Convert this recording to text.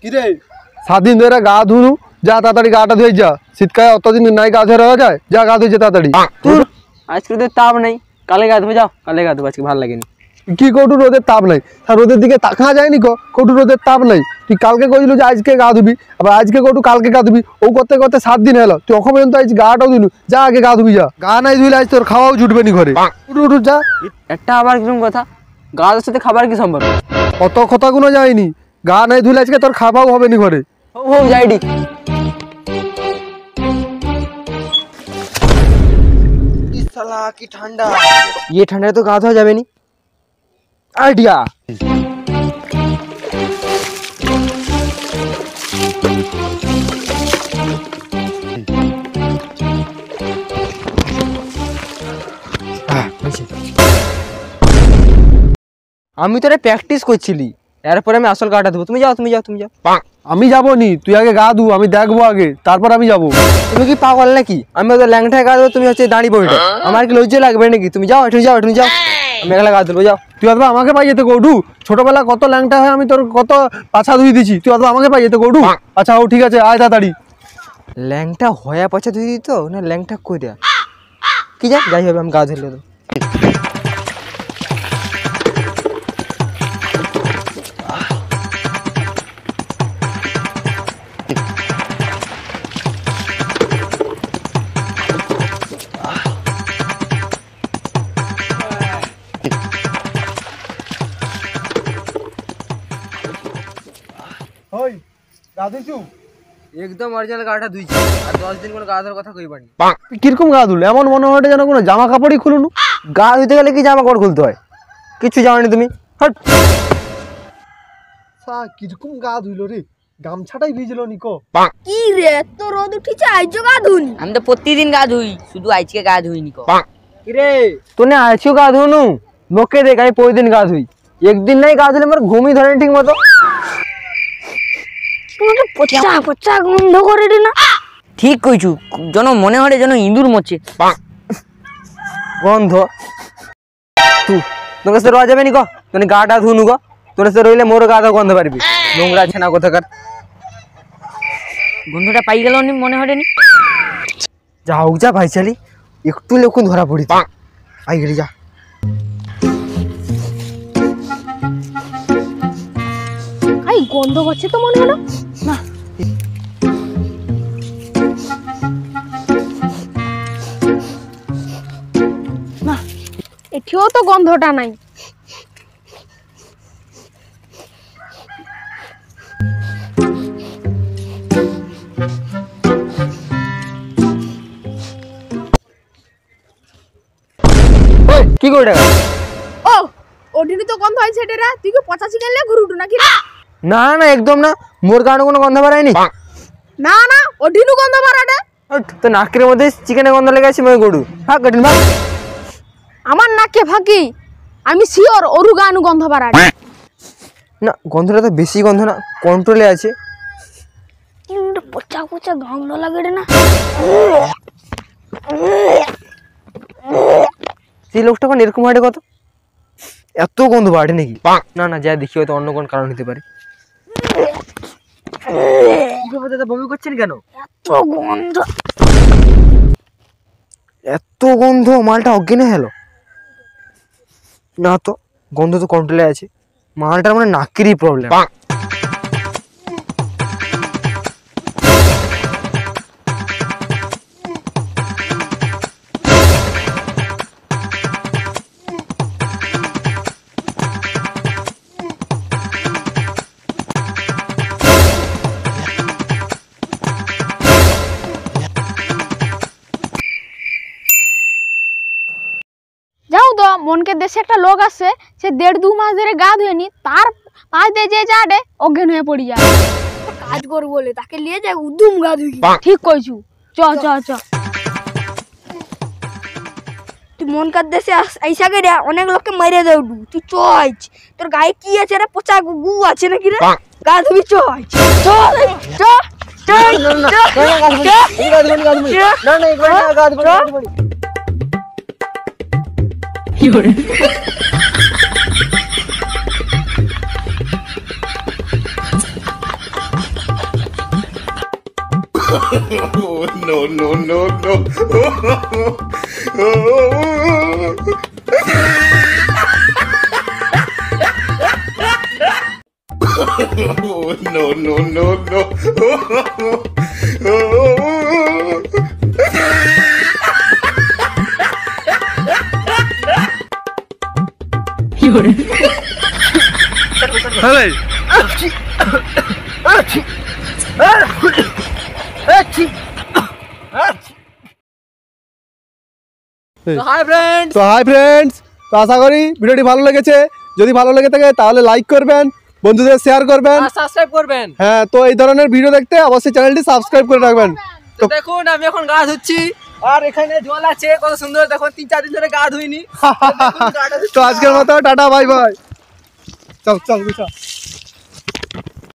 কিরে 7 দিন ধরে গা ধুনু, যা তাড়াতাড়ি গাটা ধুয়ে যা। শীতকালে অতদিন নাই গা ধুয়ে রাখা যায়, যা গা ধুয়ে তাড়াতাড়ি। আজকে রোদের তাপ নাই, কালে গা ধুবে যাও, কালে গা ধুবে, আজকে ভালো লাগেনি। কি কটু রোদের তাপ নাই, রোদের দিকে তাকা যায়নি কটু রোদের তাপ নাই। তুই কালকে কইছিল যে আজকে গা ধুবি, আবার আজকে কটু কালকে গা ধুবি, ও করতে করতে 7 দিন হলো, তুই এখন পর্যন্ত আজ গাটাও দিলু। যা আগে গা ধুবি যা, গা নাই ধুইলে আজ তোর খাওয়াও জুটবে নি ঘরে। উঠু যা। একটা আবার কিরকম কথা, গাছের সাথে খাবার কি সম্পর্ক? অত কথাগুলো যায়নি, গা নাই ধুইলে আজকে তোর খাওয়াও হবে নি ঘরে। ও যাইডি साला की ठंडा, ये ठंडा तो गा धोया जाबे नी। आइडिया আমি তোরে প্র্যাকটিস করছিলি, এরপরে আমি আসল গাটা দেবো। তুমি যাও তুমি যাও তুমি যাও। আমি যাবো নি, তুই আগে গা ধু, আমি দেখবো আগে, তারপর আমি যাবো। তুমি কি পাগল নাকি? আমি ওদের ল্যাংটায় গা দেবো, তুমি হচ্ছে দাঁড়িয়ে বইটা। আমার কি লজ্জা লাগবে নাকি? তুমি যাও, এটু যাও, এটু যাও, আমি একলা গা দেবো, যাও। তুই অথবা আমাকে পাই যেতে কৌটু, ছোটবেলা কত ল্যাংটা হয় আমি তোর কত পাছা ধুই দিছি, তুই অথবা আমাকে পাই যেতে কৌটু। আচ্ছা ও ঠিক আছে, আয় তাড়াতাড়ি। ল্যাংটা হয়া পাছা ধুই দিত না ল্যাংটা কইরা কি যা যাই হবে, আমি গা ধুলে দেবো। ওই গা ধুইছু? একদম অরিজিনাল গাটা ধুইছি, আর 10 দিন কোনো গা ধোয়ার কথা কইবানি। কিরকম গা ধুল? এমন মনে হয় যেন কোনো জামা কাপড়ই খুলুনু। গা ধুইতে গেলে কি জামা কাপড় খুলতে হয়? কিছু জানোনি তুমি? হট। কিরকম গা ধুইলো রে, গামছাটাই ভিজল নিকো। কি রে তো রোদ উঠিছে আইজো গা ধুনি? আমি তো প্রতিদিন গা ধুই, শুধু আজকে গা ধুইনি কো। কি রে তোনে আইছিও গা ধুনু? লোকে দেখ আমি প্রতিদিন গা ধুই, একদিন নাই গা ধুলে আমার ঘুমই ধরে ঠিক মতো। তোমাকে পচা পচা গন্ধ করে রে না। ঠিক কইছু, যেন মনে হয় যেন ইঁদুর মরছে। গন্ধ তু তোকে সে রোয়া যাবে নি গো, তোনে গাটা ধুনু গো, তোর সে রইলে মোর গা গন্ধ পারবি। নোংরা ছেনা কোথাকার। গন্ধটা পাই গেল নি মনে হয় নি। যা হোক যা ভাই চালি, একটু লোকুন ধরা পড়ি আই গেলি যা। আই গন্ধ হচ্ছে তো মনে হলো না। না এটিও তো গন্ধটা নাই। কি করে ও ওডিনি তো গন্ধ হইছে রে, তুই কি পচা চিকেন লে ঘুরুটু নাকি রে? না না একদম না, মোর গানে কোনো গন্ধ বাড়ায়নি। না না ওডিনু গন্ধ বাড়াডে। তো নাকের মধ্যে চিকেনের গন্ধ লেগে আছে, মই গড়ু হ্যাঁ কঠিন ভাগ। আমার নাকে ফাঁকি, আমি শিওর ওরু গানু গন্ধ বাড়াডে। না গন্ধটা তো বেশি গন্ধ না, কন্ট্রোলে আছে। কিন্তু পচা পচা গন্ধ লাগে রে না। সেই লোকটা কোন এরকম হাঁটে কত, এত গন্ধ বাড়ে নাকি? না না যা দেখি হয়তো অন্য কোন কারণ হতে পারে। বমি করছেন কেন? এত গন্ধ, এত গন্ধ, মালটা অজ্ঞান হলো না তো? গন্ধ তো কন্ট্রোলে আছে, মালটার মানে নাকেরই প্রবলেম। যাও তো মনকে দেশে একটা লোক আছে, সে 1.5-2 মাস ধরে গা ধুয়নি, তার পাঁচ দিয়ে যে যাডে অজ্ঞান হয়ে পড়ি যায়। কাজ করব বলে তাকে নিয়ে যায় উদুম গা ধুই। ঠিক কইছু, চ চ চ। তুই মনকার দেশে আইসা গে রে, অনেক লোককে মাইরে দেউ। তুই চইছ, তোর গায়ে কি আছে রে? পচা গু আছে নাকি রে? গা ধুবি চইছ, চ চ চ চ। কি করে হ্যাঁ হাই ফ্রেন্ড, তো হাই ফ্রেন্ডস, তো আশা করি ভিডিওটি ভালো লেগেছে। যদি ভালো লেগে থাকে তাহলে লাইক করবেন, বন্ধুদের শেয়ার করবেন, সাবস্ক্রাইব করবেন। হ্যাঁ। তো এই ধরনের ভিডিও দেখতে অবশ্যই চ্যানেলটি সাবস্ক্রাইব করে রাখবেন। তো দেখুন আমি এখন গা ধুচ্ছি, আর এখানে জল আছে কত সুন্দর, দেখুন 3-4 দিন ধরে গা ধুইনি। তো আজকের মতো টাটা, বাই বাই। চল চল চল।